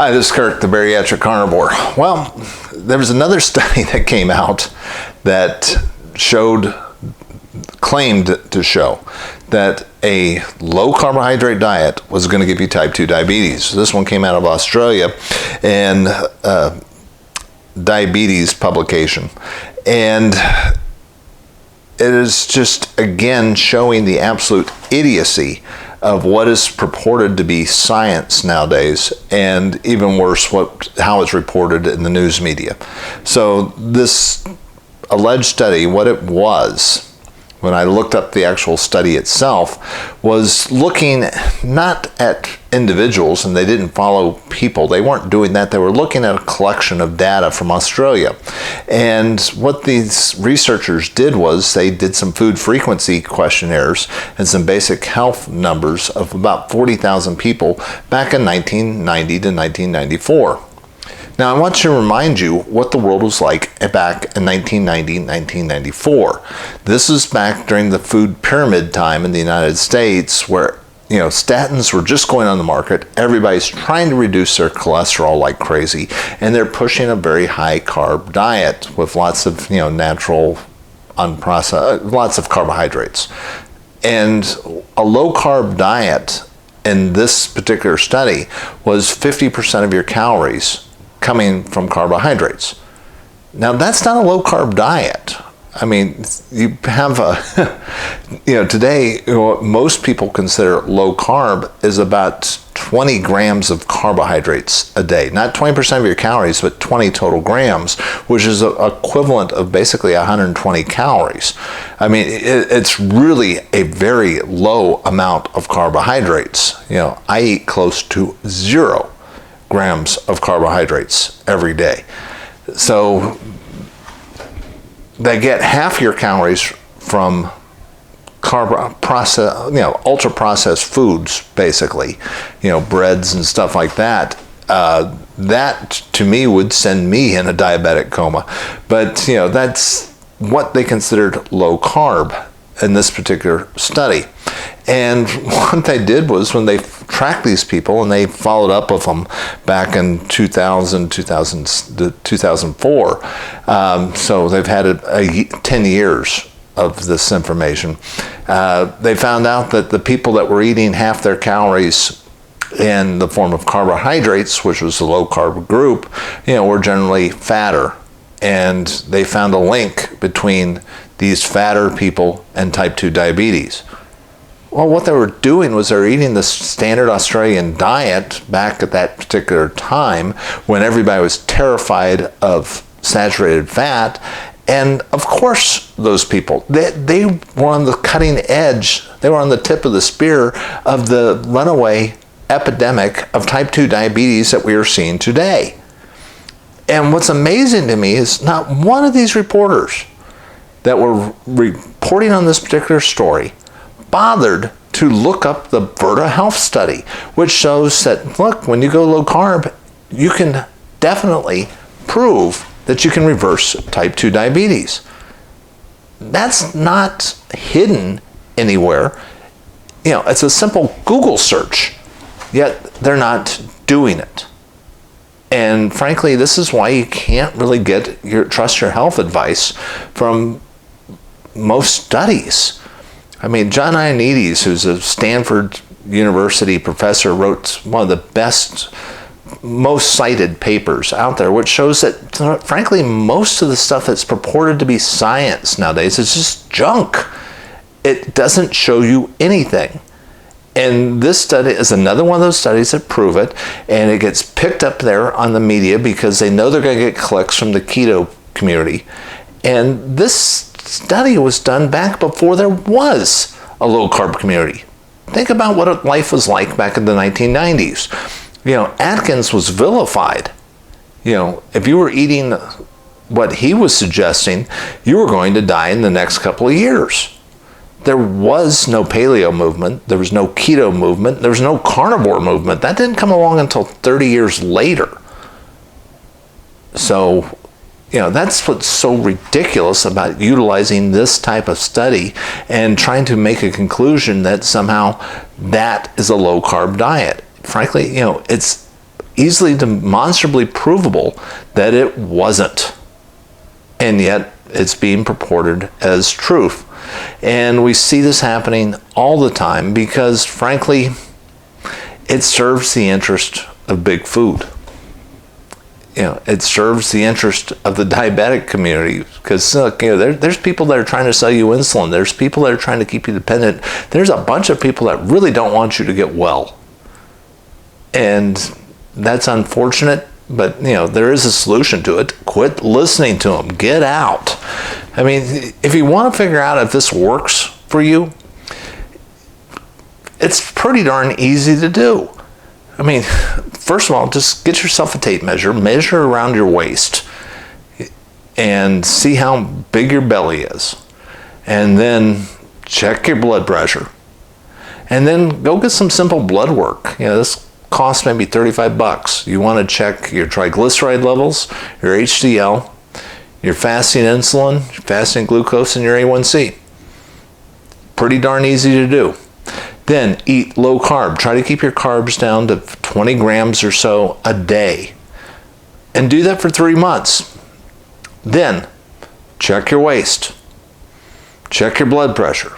Hi, this is Kirk, the bariatric carnivore. Well, there was another study that came out that claimed to show that a low carbohydrate diet was going to give you type 2 diabetes. This one came out of Australia and diabetes publication. And it is just, again, showing the absolute idiocy of what is purported to be science nowadays, and even worse, how it's reported in the news media. So this alleged study, what it was, when I looked up the actual study itself, was looking not at individuals, and they didn't follow people. They weren't doing that. They were looking at a collection of data from Australia. And what these researchers did was they did some food frequency questionnaires and some basic health numbers of about 40,000 people back in 1990 to 1994. Now, I want to remind you what the world was like back in 1990, 1994. This is back during the food pyramid time in the United States, where statins were just going on the market. Everybody's trying to reduce their cholesterol like crazy, and they're pushing a very high carb diet with lots of natural, unprocessed, lots of carbohydrates. And a low carb diet in this particular study was 50% of your calories coming from carbohydrates. Now, that's not a low carb diet. I mean, you have today, what most people consider low carb is about 20 grams of carbohydrates a day. Not 20% of your calories, but 20 total grams, which is equivalent of basically 120 calories. I mean, it's really a very low amount of carbohydrates. I eat close to 0 grams of carbohydrates every day. So they get half your calories from ultra processed foods, basically, breads and stuff like that. That to me would send me in a diabetic coma. But that's what they considered low carb in this particular study. And what they did was, when they tracked these people and they followed up with them back in 2004, so they've had 10 years of this information, they found out that the people that were eating half their calories in the form of carbohydrates, which was the low carb group, were generally fatter. And they found a link between these fatter people and type 2 diabetes. Well, what they were doing was they were eating the standard Australian diet back at that particular time, when everybody was terrified of saturated fat. And of course, those people, they were on the cutting edge. They were on the tip of the spear of the runaway epidemic of type 2 diabetes that we are seeing today. And what's amazing to me is not one of these reporters that were reporting on this particular story bothered to look up the Virta Health study, which shows that, look, when you go low carb, you can definitely prove that you can reverse type 2 diabetes. That's not hidden anywhere. It's a simple Google search, yet they're not doing it. And frankly, this is why you can't really trust your health advice from most studies. I mean, John Ioannidis, who's a Stanford University professor, wrote one of the best, most cited papers out there, which shows that, frankly, most of the stuff that's purported to be science nowadays is just junk. It doesn't show you anything. And this study is another one of those studies that prove it, and it gets picked up there on the media because they know they're going to get clicks from the keto community. And this study was done back before there was a low-carb community. Think about what life was like back in the 1990s. Atkins was vilified. If you were eating what he was suggesting, you were going to die in the next couple of years. There was no paleo movement. There was no keto movement. There was no carnivore movement. That didn't come along until 30 years later. So, that's what's so ridiculous about utilizing this type of study and trying to make a conclusion that somehow that is a low-carb diet. Frankly, it's easily demonstrably provable that it wasn't. And yet it's being purported as truth. And we see this happening all the time because, frankly, it serves the interest of big food. It serves the interest of the diabetic community because there's people that are trying to sell you insulin. There's people that are trying to keep you dependent. There's a bunch of people that really don't want you to get well. And that's unfortunate, but there is a solution to it. Quit listening to them. Get out. I mean, if you want to figure out if this works for you, it's pretty darn easy to do. I mean, first of all, just get yourself a tape measure, measure around your waist, and see how big your belly is. And then check your blood pressure. And then go get some simple blood work. This costs maybe $35. You want to check your triglyceride levels, your HDL, your fasting insulin, your fasting glucose, and your A1C. Pretty darn easy to do. Then eat low carb. Try to keep your carbs down to 20 grams or so a day. And do that for 3 months. Then check your waist. Check your blood pressure.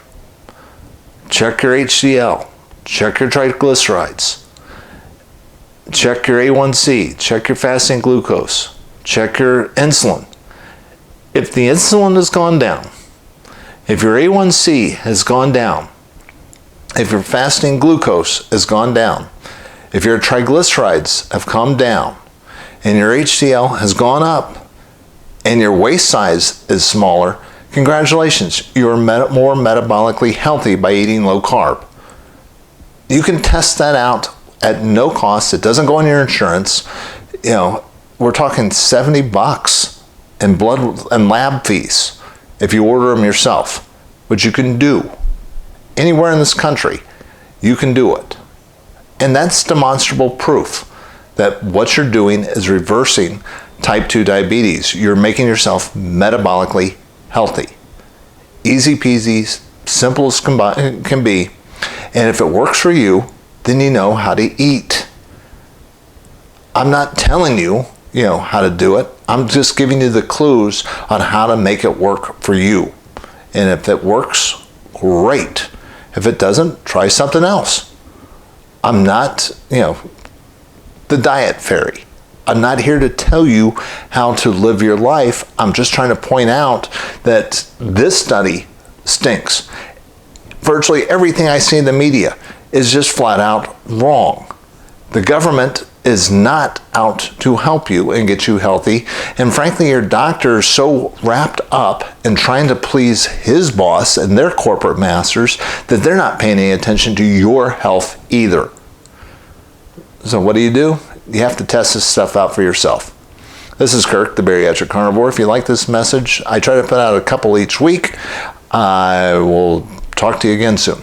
Check your HDL. Check your triglycerides. Check your A1C. Check your fasting glucose. Check your insulin. If the insulin has gone down, if your A1C has gone down, if your fasting glucose has gone down, if your triglycerides have come down, and your HDL has gone up, and your waist size is smaller, congratulations, you're more metabolically healthy by eating low carb. You can test that out at no cost. It doesn't go on your insurance. We're talking $70 in blood and lab fees if you order them yourself, which you can do. Anywhere in this country, you can do it. And that's demonstrable proof that what you're doing is reversing type 2 diabetes. You're making yourself metabolically healthy. Easy peasy, simple as can be. And if it works for you, then you know how to eat. I'm not telling you, how to do it. I'm just giving you the clues on how to make it work for you. And if it works, great. If it doesn't, try something else. I'm not, the diet fairy. I'm not here to tell you how to live your life. I'm just trying to point out that this study stinks. Virtually everything I see in the media is just flat out wrong. The government is not out to help you and get you healthy. And frankly, your doctor is so wrapped up in trying to please his boss and their corporate masters that they're not paying any attention to your health either. So what do? You have to test this stuff out for yourself. This is Kirk, the Bariatric Carnivore. If you like this message, I try to put out a couple each week. I will talk to you again soon.